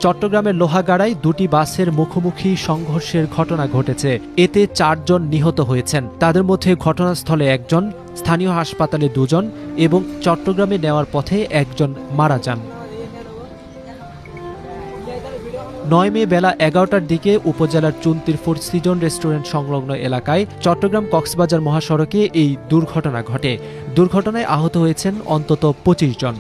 চট্টগ্রামের লোহাগাড়ায় দুটি বাসের মুখোমুখি সংঘর্ষের ঘটনা ঘটেছে। এতে ৪ জন নিহত হয়েছেন। তাদের মধ্যে ঘটনাস্থলে একজন, স্থানীয় হাসপাতালে ২ জন এবং চট্টগ্রামে নেওয়ার পথে একজন মারা যান। ৯ মে বেলা ১১টার দিকে উপজেলার চুন্তির ফোর সিজন রেস্টুরেন্ট সংলগ্ন এলাকায় চট্টগ্রাম কক্সবাজার মহাসড়কে এই দুর্ঘটনা ঘটে। দুর্ঘটনায় আহত হয়েছেন অন্তত ২৫ জন।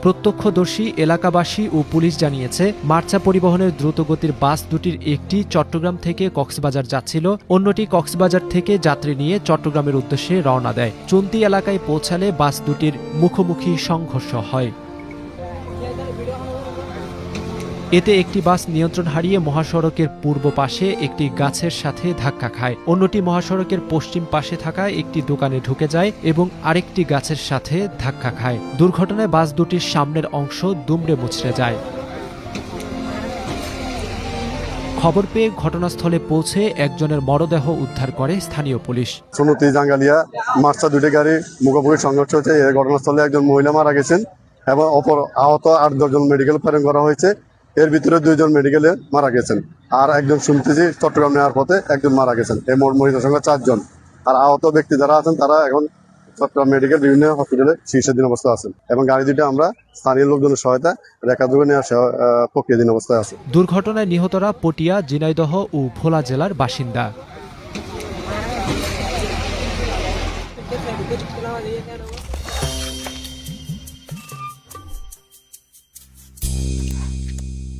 প্রত্যক্ষদর্শী, এলাকাবাসী ও পুলিশ জানিয়েছে, মার্চা পরিবহনের দ্রুতগতির বাস দুটির একটি চট্টগ্রাম থেকে কক্সবাজার যাচ্ছিল, অন্যটি কক্সবাজার থেকে যাত্রী নিয়ে চট্টগ্রামের উদ্দেশ্যে রওনা দেয়। চুন্তি এলাকায় পৌঁছালে বাস দুটির মুখোমুখি সংঘর্ষ হয়। এতে একটি বাস নিয়ন্ত্রণ হারিয়ে মহাসড়কের পূর্ব পাশে একটি গাছের সাথে ধাক্কা খায়, অন্যটি মহাসড়কের পশ্চিম পাশে থাকা একটি দোকানে ঢুকে যায় এবং আরেকটি গাছের সাথে ধাক্কা খায়। দুর্ঘটনায় বাস দুটির সামনের অংশ দুমড়ে মুচড়ে যায়। খবর পেয়ে ঘটনাস্থলে পৌঁছে একজনের মরদেহ উদ্ধার করে স্থানীয় পুলিশ। সুমতি জাঙ্গালিয়া মার্চা দুটি গাড়ি মুখোমুখি সংঘর্ষ হয়েছে। এই ঘটনাস্থলে একজন মহিলা মারা গেছেন এবং অপর আহত ৮-১০ জন মেডিকেল প্রেরণ করা হয়েছে। এর ভিতরে ২ জন মেডিকেলে মারা গেছেন, আর একজন শুনতেছি চট্টগ্রাম নেওয়ার পথে একজন মারা গেছেন। এই মহিলার সঙ্গে ৪ জন। আর আহত ব্যক্তি যারা আছেন তারা এখন চট্টগ্রাম মেডিকেল বিভিন্ন হসপিটালে চিকিৎসাধীন অবস্থায় আছেন এবং গাড়ি দুটো আমরা স্থানীয় লোকজনের সহায়তা রেখাযোগে নেওয়ার প্রক্রিয়াধীন অবস্থায় আছে। দুর্ঘটনায় নিহতরা পটিয়া, ঝিনাইদহ ও ভোলা জেলার বাসিন্দা।